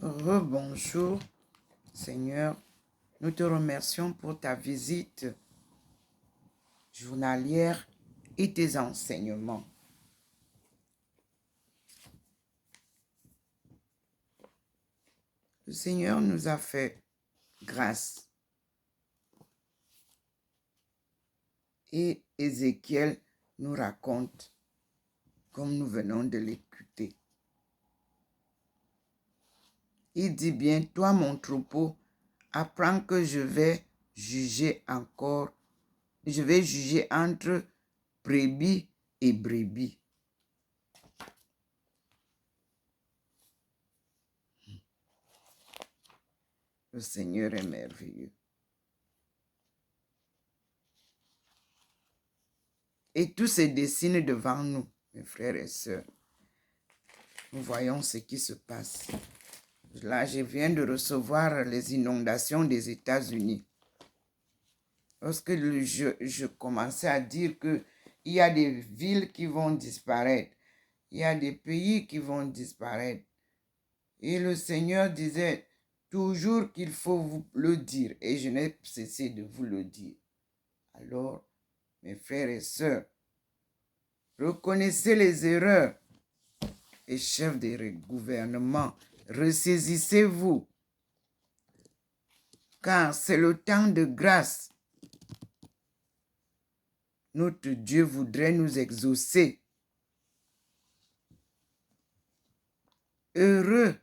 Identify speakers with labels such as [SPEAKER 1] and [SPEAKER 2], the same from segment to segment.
[SPEAKER 1] Rebonjour, Seigneur. Nous te remercions pour ta visite journalière et tes enseignements. Le Seigneur nous a fait grâce. Et Ézéchiel nous raconte, comme nous venons de l'écouter. Il dit bien, toi mon troupeau, apprends que je vais juger entre brebis et brebis. Le Seigneur est merveilleux. Et tout se dessine devant nous, mes frères et sœurs. Nous voyons ce qui se passe. Là, je viens de recevoir les inondations des États-Unis. Lorsque je commençais à dire qu'il y a des villes qui vont disparaître, il y a des pays qui vont disparaître. Et le Seigneur disait toujours qu'il faut vous le dire. Et je n'ai cessé de vous le dire. Alors, mes frères et sœurs, reconnaissez les erreurs. Et chefs des gouvernements, ressaisissez-vous. Car c'est le temps de grâce. Notre Dieu voudrait nous exaucer. Heureux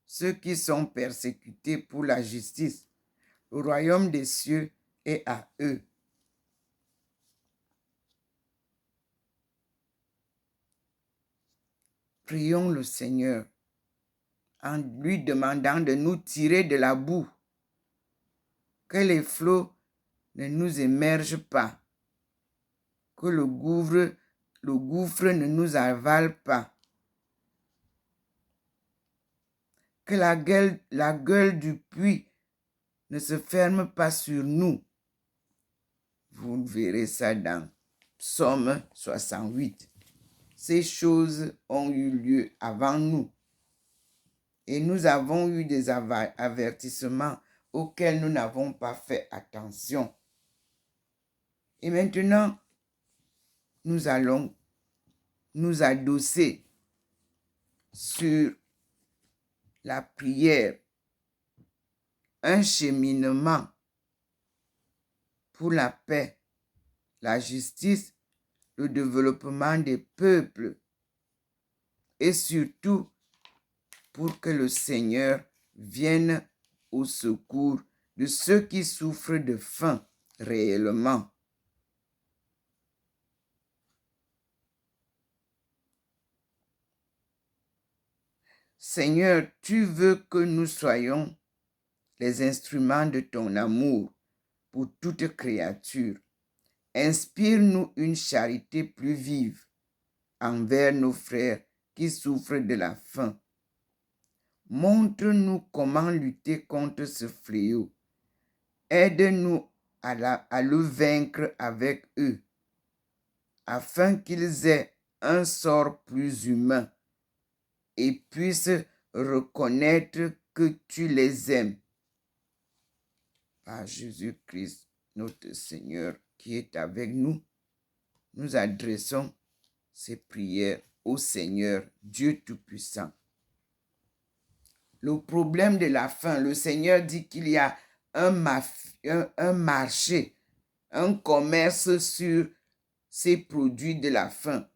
[SPEAKER 1] ceux qui sont persécutés pour la justice. Le royaume des cieux est à eux. Prions le Seigneur en lui demandant de nous tirer de la boue. Que les flots ne nous émergent pas. Que le gouffre ne nous avale pas. Que la gueule du puits ne se ferme pas sur nous. Vous verrez ça dans Psaume 68. Ces choses ont eu lieu avant nous. Et nous avons eu des avertissements auxquels nous n'avons pas fait attention. Et maintenant, nous allons nous adosser sur la prière, un cheminement pour la paix, la justice, le développement des peuples et surtout pour que le Seigneur vienne au secours de ceux qui souffrent de faim réellement. Seigneur, tu veux que nous soyons les instruments de ton amour pour toute créature. Inspire-nous une charité plus vive envers nos frères qui souffrent de la faim. Montre-nous comment lutter contre ce fléau. Aide-nous à le vaincre avec eux, afin qu'ils aient un sort plus humain et puissent reconnaître que tu les aimes. Par Jésus-Christ, notre Seigneur, qui est avec nous, nous adressons ces prières au Seigneur, Dieu Tout-Puissant. Le problème de la faim, le Seigneur dit qu'il y a un marché, un commerce sur ces produits de la faim.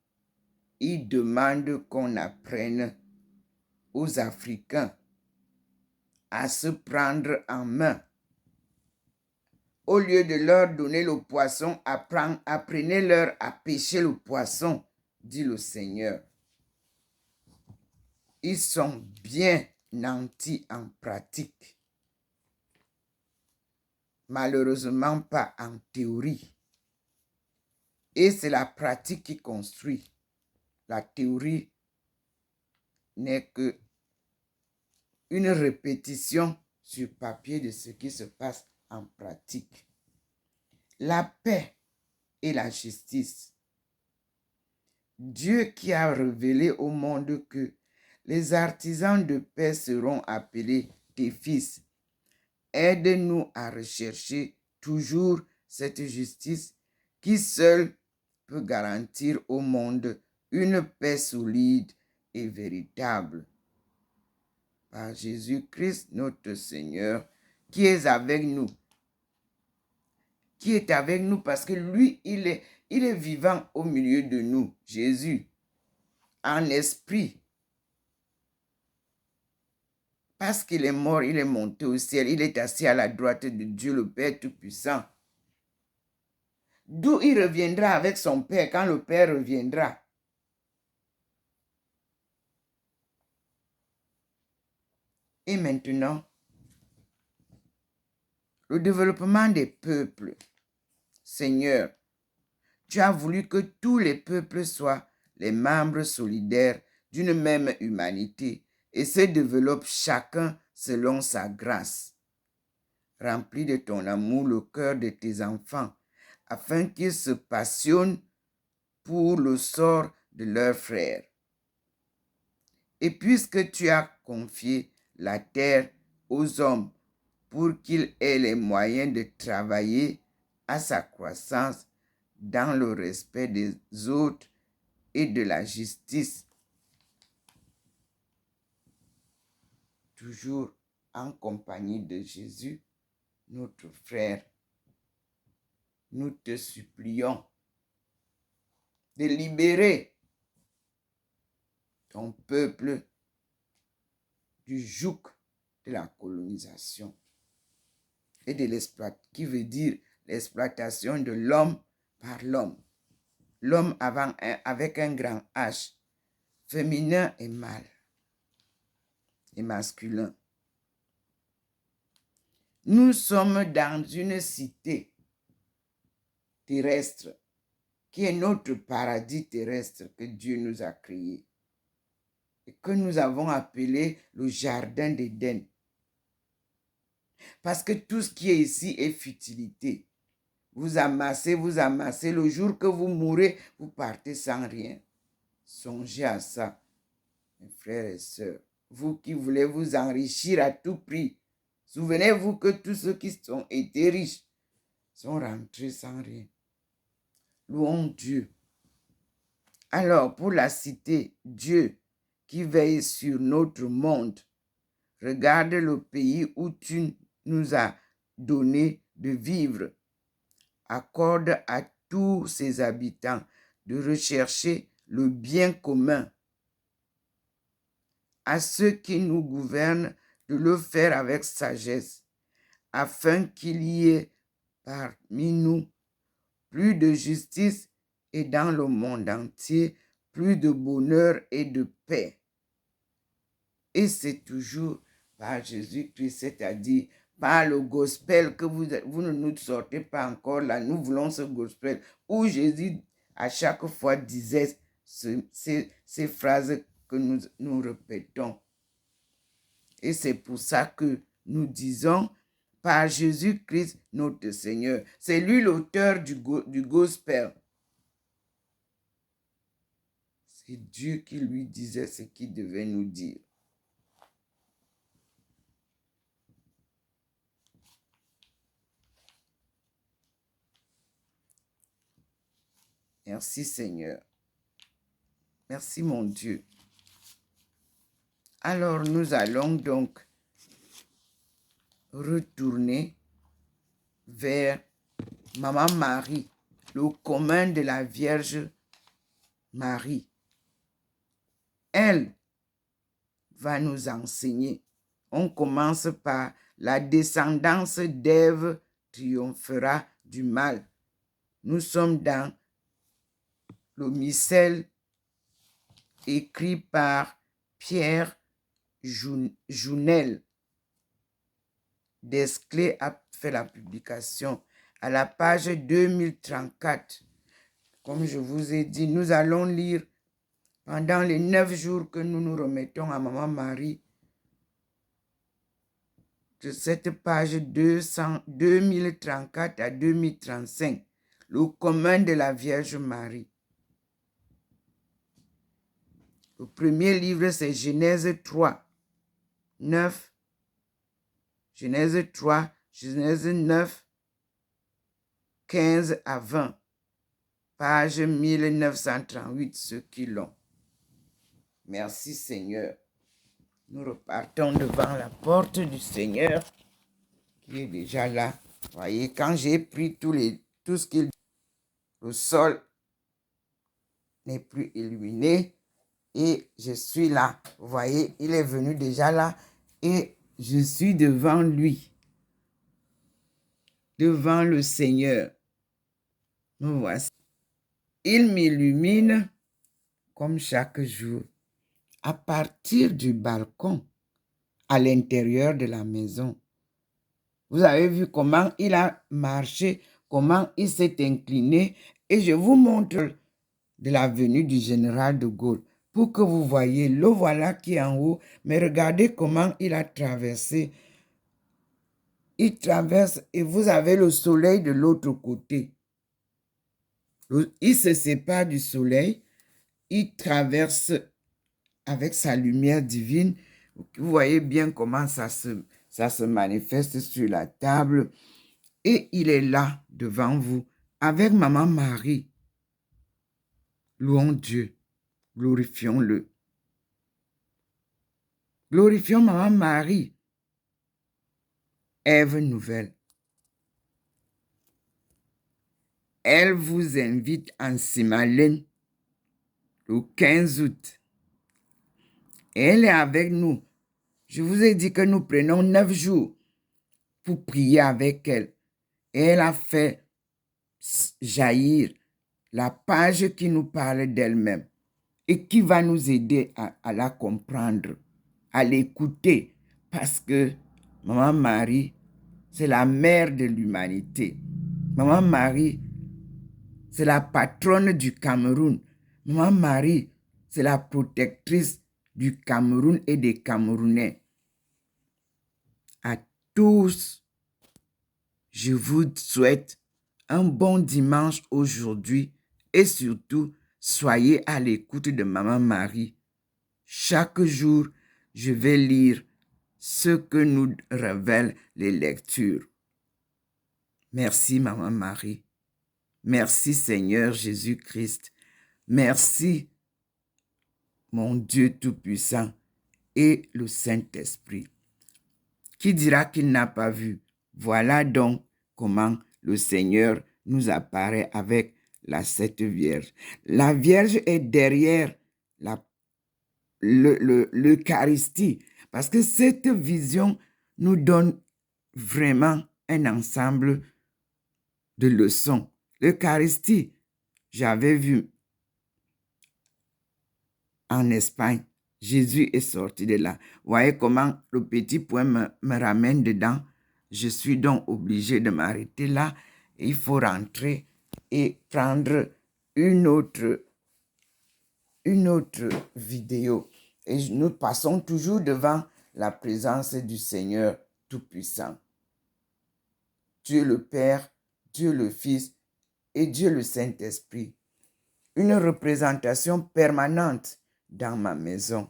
[SPEAKER 1] Il demande qu'on apprenne aux Africains à se prendre en main. Au lieu de leur donner le poisson, apprenez-leur à pêcher le poisson, dit le Seigneur. Ils sont bien nantis en pratique. Malheureusement pas en théorie. Et c'est la pratique qui construit. La théorie n'est que une répétition sur papier de ce qui se passe en pratique. La paix et la justice. Dieu qui a révélé au monde que Les artisans de paix seront appelés tes fils. Aide-nous à rechercher toujours cette justice qui seule peut garantir au monde une paix solide et véritable. Par Jésus-Christ, notre Seigneur, qui est avec nous. Qui est avec nous parce que lui, il est vivant au milieu de nous. Jésus, en esprit. Parce qu'il est mort, il est monté au ciel. Il est assis à la droite de Dieu, le Père Tout-Puissant. D'où il reviendra avec son Père quand le Père reviendra. Et maintenant, le développement des peuples. Seigneur, tu as voulu que tous les peuples soient les membres solidaires d'une même humanité et se développent chacun selon sa grâce. Remplis de ton amour le cœur de tes enfants afin qu'ils se passionnent pour le sort de leurs frères. Et puisque tu as confié la terre aux hommes pour qu'ils aient les moyens de travailler à sa croissance dans le respect des autres et de la justice, toujours en compagnie de Jésus, notre frère, nous te supplions de libérer ton peuple du joug de la colonisation et de l'exploitation, qui veut dire l'exploitation de l'homme par l'homme. L'homme avec un grand H, féminin et mâle, et masculin. Nous sommes dans une cité terrestre qui est notre paradis terrestre que Dieu nous a créé et que nous avons appelé le jardin d'Éden. Parce que tout ce qui est ici est futilité. Vous amassez, le jour que vous mourrez, vous partez sans rien. Songez à ça, mes frères et sœurs. Vous qui voulez vous enrichir à tout prix, souvenez-vous que tous ceux qui ont été riches sont rentrés sans rien. Louons Dieu. Alors, pour la cité, Dieu qui veille sur notre monde, regarde le pays où tu nous as donné de vivre. Accorde à tous ses habitants de rechercher le bien commun. À ceux qui nous gouvernent de le faire avec sagesse, afin qu'il y ait parmi nous plus de justice et dans le monde entier plus de bonheur et de paix. Et c'est toujours par Jésus-Christ, c'est-à-dire par le gospel que vous ne nous sortez pas encore là. Nous voulons ce gospel où Jésus à chaque fois disait ces phrases que nous répétons. Et c'est pour ça que nous disons par Jésus-Christ notre Seigneur. C'est lui l'auteur du gospel. C'est Dieu qui lui disait ce qu'il devait nous dire. Merci Seigneur. Merci mon Dieu. Alors nous allons donc retourner vers Maman Marie, le commun de la Vierge Marie. Elle va nous enseigner. On commence par la descendance d'Ève triomphera du mal. Nous sommes dans le missel écrit par Pierre Jounel. Desclés a fait la publication à la page 2034. Comme je vous ai dit, nous allons lire pendant les 9 jours que nous nous remettons à Maman Marie de cette page 2034 à 2035, le commun de la Vierge Marie. Le premier livre, c'est Genèse 3, 9. Genèse 3, Genèse 9, 15 à 20. Page 1938, ceux qui l'ont. Merci Seigneur. Nous repartons devant la porte du Seigneur qui est déjà là. Voyez, quand j'ai pris tout ce qu'il... Le sol n'est plus illuminé et je suis là. Vous voyez, il est venu déjà là et je suis devant lui. Devant le Seigneur. Nous voici. Il m'illumine comme chaque jour. À partir du balcon, à l'intérieur de la maison. Vous avez vu comment il a marché, comment il s'est incliné. Et je vous montre de la venue du général de Gaulle pour que vous voyez, le voilà qui est en haut. Mais regardez comment il a traversé. Il traverse et vous avez le soleil de l'autre côté. Il se sépare du soleil. Il traverse avec sa lumière divine. Vous voyez bien comment ça se manifeste sur la table. Et il est là devant vous avec Maman Marie. Louons Dieu. Glorifions-le. Glorifions Maman Marie. Ève nouvelle. Elle vous invite en Saint-Malin le 15 août. Elle est avec nous. Je vous ai dit que nous prenons 9 jours pour prier avec elle. Et elle a fait jaillir la page qui nous parle d'elle-même et qui va nous aider à la comprendre, à l'écouter, parce que Maman Marie, c'est la mère de l'humanité. Maman Marie, c'est la patronne du Cameroun. Maman Marie, c'est la protectrice du Cameroun et des Camerounais. À tous, je vous souhaite un bon dimanche aujourd'hui et surtout, soyez à l'écoute de Maman Marie. Chaque jour, je vais lire ce que nous révèlent les lectures. Merci Maman Marie. Merci Seigneur Jésus-Christ. Merci mon Dieu Tout-Puissant et le Saint-Esprit. Qui dira qu'il n'a pas vu? Voilà donc comment le Seigneur nous apparaît avec la Sainte Vierge. La Vierge est derrière l'Eucharistie, parce que cette vision nous donne vraiment un ensemble de leçons. L'Eucharistie, j'avais vu en Espagne, Jésus est sorti de là. Vous voyez comment le petit point me ramène dedans. Je suis donc obligé de m'arrêter là. Et il faut rentrer et prendre une autre vidéo. Et nous passons toujours devant la présence du Seigneur Tout-Puissant. Dieu le Père, Dieu le Fils et Dieu le Saint-Esprit. Une représentation permanente dans ma maison.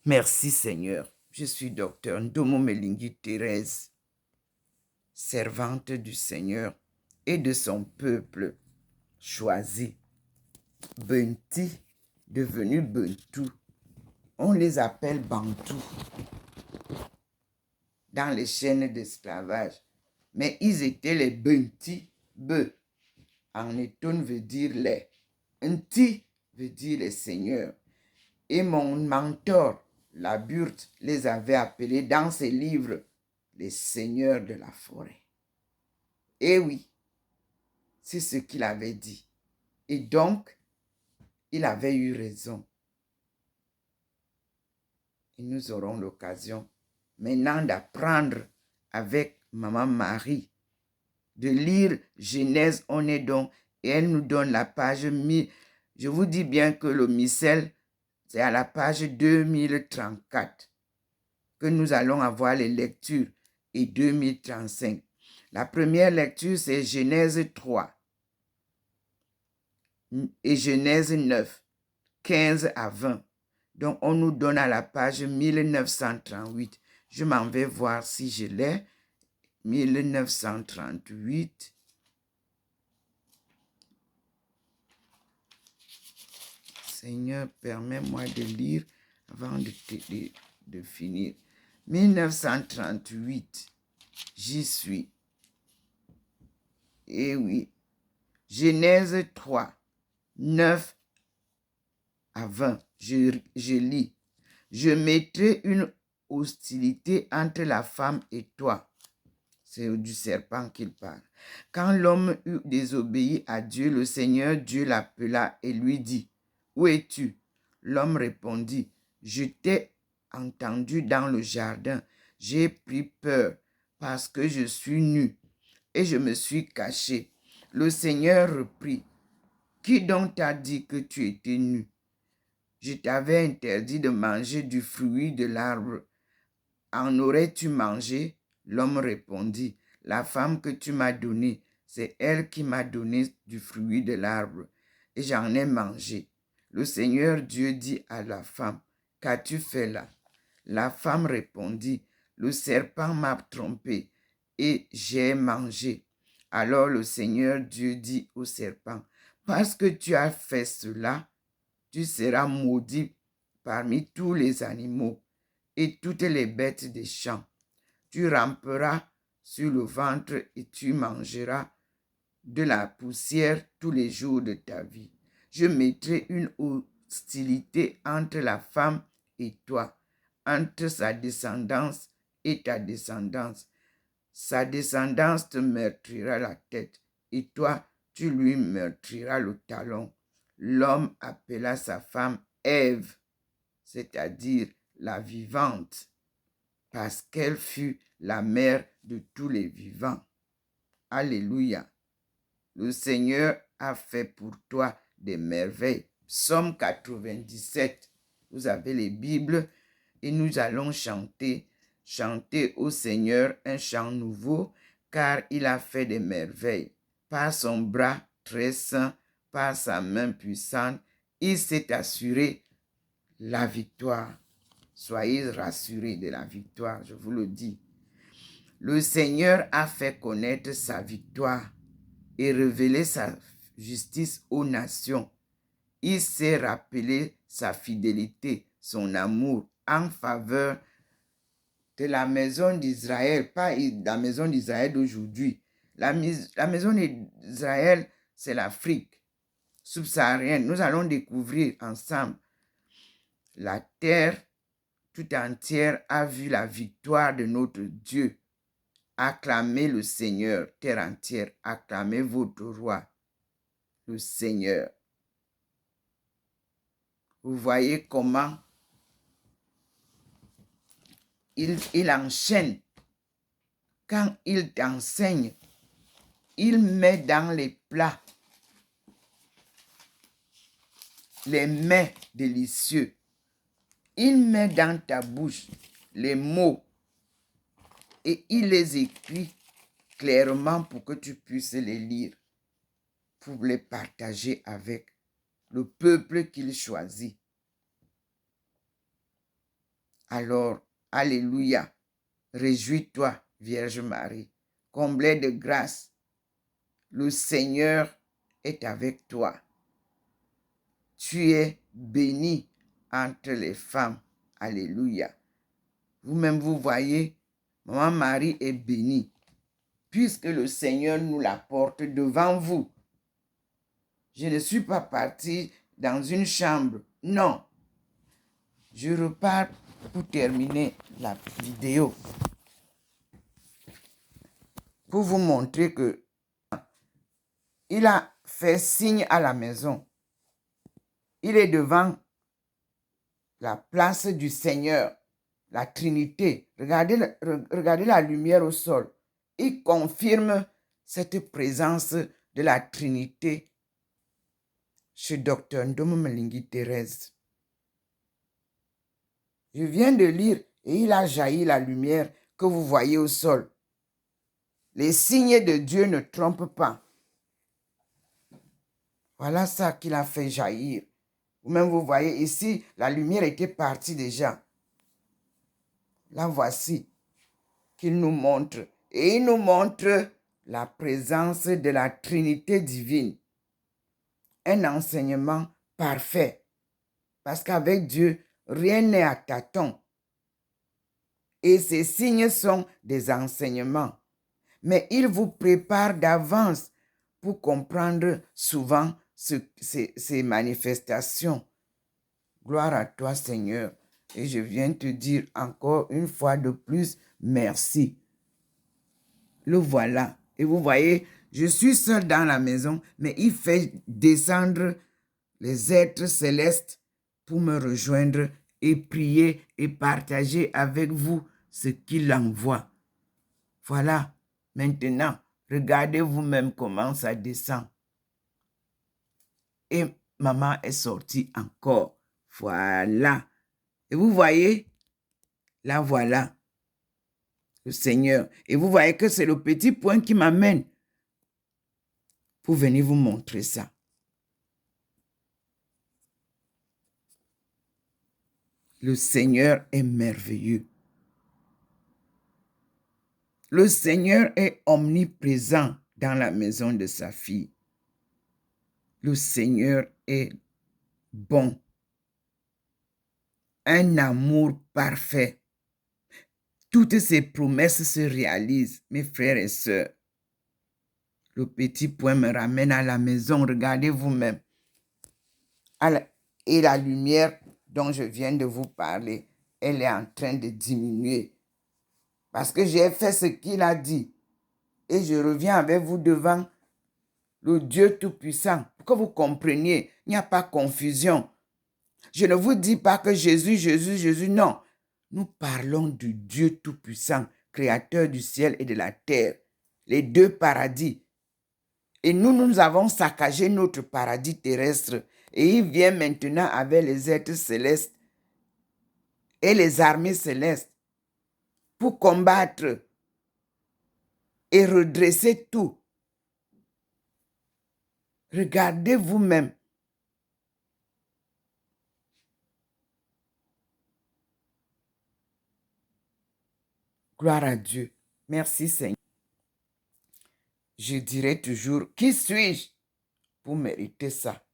[SPEAKER 1] Merci Seigneur. Je suis docteur Ndomo Melingi Thérèse, servante du Seigneur et de son peuple choisi. Benti, devenu Bentou. On les appelle Bantou dans les chaînes d'esclavage. Mais ils étaient les Benti, Be. En étonne veut dire les. Nti veut dire les seigneurs. Et mon mentor, la Burte, les avait appelés dans ses livres les seigneurs de la forêt. Et oui, c'est ce qu'il avait dit. Et donc, il avait eu raison. Et nous aurons l'occasion maintenant d'apprendre avec Maman Marie, de lire Genèse, on est donc, et elle nous donne la page 1000. Je vous dis bien que le missel, c'est à la page 2034 que nous allons avoir les lectures et 2035. La première lecture, c'est Genèse 3 et Genèse 9. 15 à 20. Donc, on nous donne à la page 1938. Je m'en vais voir si je l'ai. 1938. Seigneur, permets-moi de lire avant de finir. 1938. J'y suis. Eh oui. Genèse 3, 9 à 20. Je lis. Je mettrai une hostilité entre la femme et toi. C'est du serpent qu'il parle. Quand l'homme eut désobéi à Dieu, le Seigneur Dieu l'appela et lui dit, « Où es-tu? » L'homme répondit, « Je t'ai entendu dans le jardin. J'ai pris peur parce que je suis nu et je me suis caché. » Le Seigneur reprit, « Qui donc t'a dit que tu étais nu? Je t'avais interdit de manger du fruit de l'arbre. En aurais-tu mangé? » L'homme répondit, « La femme que tu m'as donnée, c'est elle qui m'a donné du fruit de l'arbre, et j'en ai mangé. » Le Seigneur Dieu dit à la femme, « Qu'as-tu fait là? » La femme répondit, « Le serpent m'a trompé, et j'ai mangé. » Alors le Seigneur Dieu dit au serpent, « Parce que tu as fait cela, tu seras maudit parmi tous les animaux et toutes les bêtes des champs. Tu ramperas sur le ventre et tu mangeras de la poussière tous les jours de ta vie. Je mettrai une hostilité entre la femme et toi, entre sa descendance et ta descendance. Sa descendance te meurtrira la tête, et toi, tu lui meurtriras le talon. » L'homme appela sa femme Ève, c'est-à-dire la vivante, parce qu'elle fut la mère de tous les vivants. Alléluia. Le Seigneur a fait pour toi des merveilles. Psaume 97. Vous avez les Bibles et nous allons chanter au Seigneur un chant nouveau, car il a fait des merveilles. Par son bras très saint, par sa main puissante, il s'est assuré la victoire. Soyez rassurés de la victoire, je vous le dis. Le Seigneur a fait connaître sa victoire et révélé sa justice aux nations. Il s'est rappelé sa fidélité, son amour en faveur de la maison d'Israël, pas la maison d'Israël d'aujourd'hui. La maison d'Israël, c'est l'Afrique subsaharienne. Nous allons découvrir ensemble. La terre tout entière a vu la victoire de notre Dieu. Acclamez le Seigneur, terre entière, acclamez votre roi, le Seigneur. Vous voyez comment il enchaîne. Quand il t'enseigne, il met dans les plats les mets délicieux. Il met dans ta bouche les mots et il les écrit clairement pour que tu puisses les lire, pour les partager avec le peuple qu'il choisit. Alors, alléluia, réjouis-toi, Vierge Marie, comblée de grâce, le Seigneur est avec toi. Tu es bénie entre les femmes. Alléluia. Vous-même, vous voyez, Maman Marie est bénie, puisque le Seigneur nous la porte devant vous. Je ne suis pas partie dans une chambre. Non. Je repars pour terminer la vidéo. Pour vous montrer que il a fait signe à la maison. Il est devant la place du Seigneur, la Trinité. Regardez la lumière au sol. Il confirme cette présence de la Trinité chez Dr. Ndomo Mlingui Thérèse. Je viens de lire et il a jailli la lumière que vous voyez au sol. Les signes de Dieu ne trompent pas. Voilà ça qu'il a fait jaillir. Vous-même, vous voyez ici, la lumière était partie déjà. Là, voici qu'il nous montre. Et il nous montre la présence de la Trinité divine. Un enseignement parfait. Parce qu'avec Dieu, rien n'est à tâtons. Et ces signes sont des enseignements. Mais il vous prépare d'avance pour comprendre souvent ces manifestations. Gloire à toi, Seigneur. Et je viens te dire encore une fois de plus, merci. Le voilà. Et vous voyez, je suis seul dans la maison, mais il fait descendre les êtres célestes pour me rejoindre et prier et partager avec vous ce qu'il envoie. Voilà. Maintenant, regardez vous-même comment ça descend. Et maman est sortie encore. Voilà. Et vous voyez, là voilà, le Seigneur. Et vous voyez que c'est le petit point qui m'amène pour venir vous montrer ça. Le Seigneur est merveilleux. Le Seigneur est omniprésent dans la maison de sa fille. Le Seigneur est bon. Un amour parfait. Toutes ses promesses se réalisent, mes frères et sœurs. Le petit point me ramène à la maison. Regardez vous-même. Et la lumière dont je viens de vous parler, elle est en train de diminuer. Parce que j'ai fait ce qu'il a dit. Et je reviens avec vous devant le Dieu Tout-Puissant. Pour que vous compreniez, il n'y a pas confusion. Je ne vous dis pas que Jésus, non. Nous parlons du Dieu Tout-Puissant, créateur du ciel et de la terre. Les deux paradis. Et nous avons saccagé notre paradis terrestre. Et il vient maintenant avec les êtres célestes et les armées célestes pour combattre et redresser tout. Regardez vous-même. Gloire à Dieu. Merci Seigneur. Je dirai toujours, qui suis-je pour mériter ça?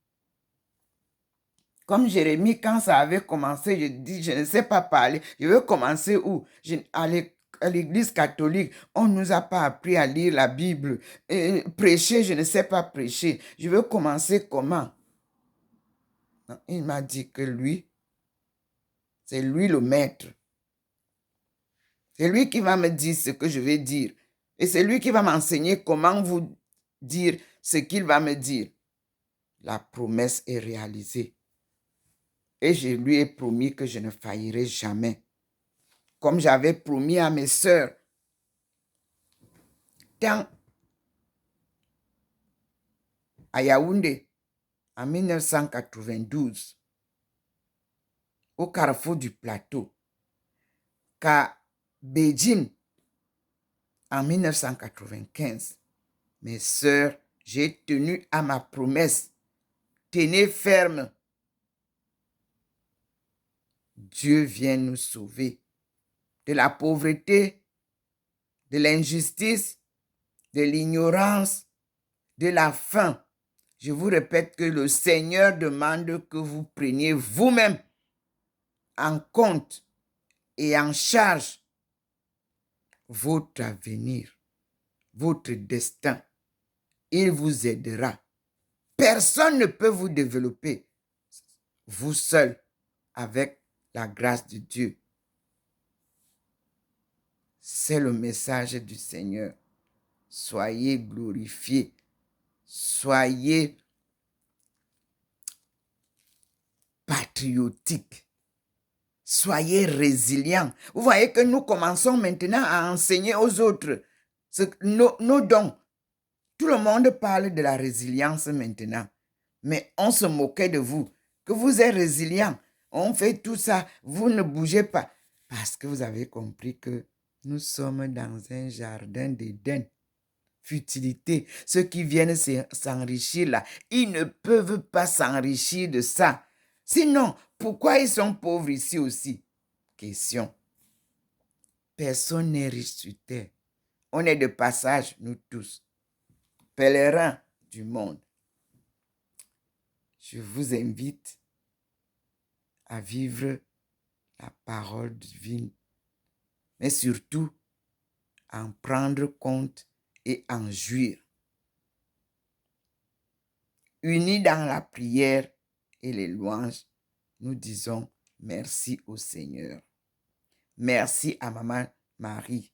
[SPEAKER 1] Comme Jérémie, quand ça avait commencé, je dis, je ne sais pas parler. Je veux commencer où? À l'église catholique, on ne nous a pas appris à lire la Bible. Et prêcher, je ne sais pas prêcher. Je veux commencer comment? Non, il m'a dit que lui, c'est lui le maître. C'est lui qui va me dire ce que je vais dire. Et c'est lui qui va m'enseigner comment vous dire ce qu'il va me dire. La promesse est réalisée. Et je lui ai promis que je ne faillirai jamais. Comme j'avais promis à mes sœurs. Tant à Yaoundé, en 1992, au carrefour du plateau, qu'à Beijing, en 1995, mes sœurs, j'ai tenu à ma promesse. Tenez ferme. Dieu vient nous sauver de la pauvreté, de l'injustice, de l'ignorance, de la faim. Je vous répète que le Seigneur demande que vous preniez vous-même en compte et en charge votre avenir, votre destin. Il vous aidera. Personne ne peut vous développer, vous seul, avec la grâce de Dieu. C'est le message du Seigneur. Soyez glorifiés. Soyez patriotiques. Soyez résilients. Vous voyez que nous commençons maintenant à enseigner aux autres nos dons. Tout le monde parle de la résilience maintenant. Mais on se moquait de vous. Que vous êtes résilients. On fait tout ça. Vous ne bougez pas. Parce que vous avez compris que nous sommes dans un jardin d'Éden. Futilité. Ceux qui viennent s'enrichir là, ils ne peuvent pas s'enrichir de ça. Sinon, pourquoi ils sont pauvres ici aussi? Question. Personne n'est riche sur terre. On est de passage, nous tous. Pèlerins du monde. Je vous invite à vivre la parole divine, mais surtout à en prendre compte et en jouir. Unis dans la prière et les louanges, nous disons merci au Seigneur. Merci à Maman Marie.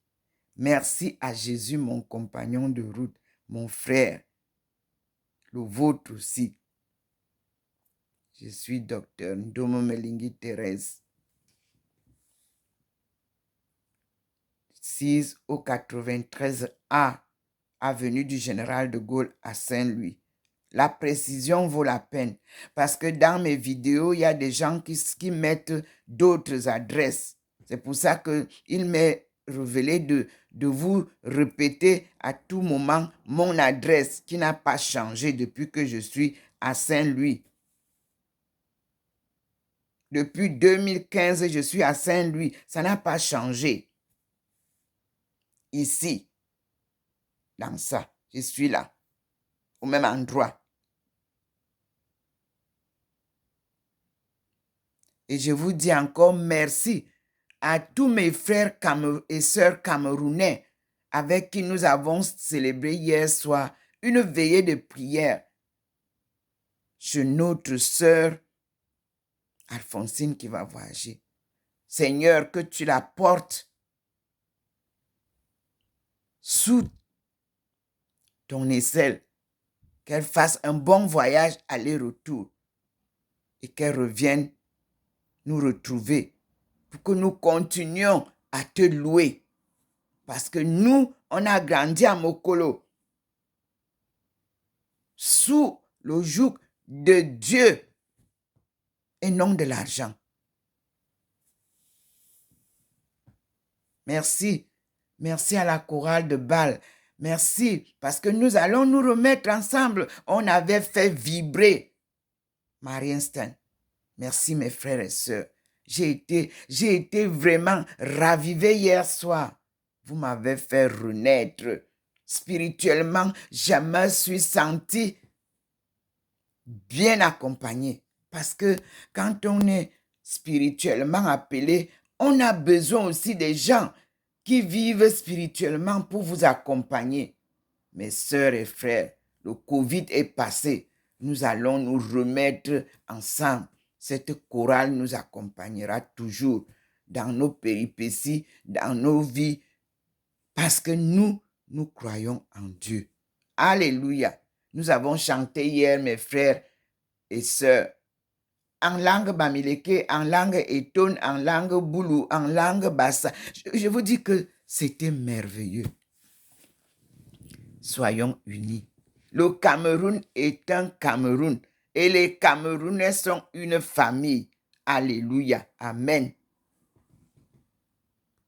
[SPEAKER 1] Merci à Jésus, mon compagnon de route, mon frère, le vôtre aussi. Je suis docteur Ndomo Melingi Thérèse. 6 au 93A, avenue du Général de Gaulle à Saint-Louis. La précision vaut la peine parce que dans mes vidéos, il y a des gens qui mettent d'autres adresses. C'est pour ça qu'il m'est révélé de vous répéter à tout moment mon adresse qui n'a pas changé depuis que je suis à Saint-Louis. Depuis 2015, je suis à Saint-Louis. Ça n'a pas changé. Ici, dans ça, je suis là, au même endroit. Et je vous dis encore merci à tous mes frères et sœurs camerounais avec qui nous avons célébré hier soir une veillée de prière chez notre sœur Alphonsine qui va voyager. Seigneur, que tu la portes sous ton aisselle, qu'elle fasse un bon voyage aller-retour et qu'elle revienne nous retrouver pour que nous continuions à te louer. Parce que nous, on a grandi à Mokolo sous le joug de Dieu et non de l'argent. Merci. Merci à la chorale de Bâle. Merci parce que nous allons nous remettre ensemble. On avait fait vibrer Marienstein. Merci mes frères et sœurs. J'ai été vraiment ravivé hier soir. Vous m'avez fait renaître spirituellement. Je me suis senti bien accompagné. Parce que quand on est spirituellement appelé, on a besoin aussi des gens qui vivent spirituellement pour vous accompagner. Mes sœurs et frères, le Covid est passé. Nous allons nous remettre ensemble. Cette chorale nous accompagnera toujours dans nos péripéties, dans nos vies, parce que nous croyons en Dieu. Alléluia. Nous avons chanté hier, mes frères et sœurs, en langue bamileke, en langue etone, en langue boulou, en langue bassa. Je vous dis que c'était merveilleux. Soyons unis. Le Cameroun est un Cameroun et les Camerounais sont une famille. Alléluia. Amen.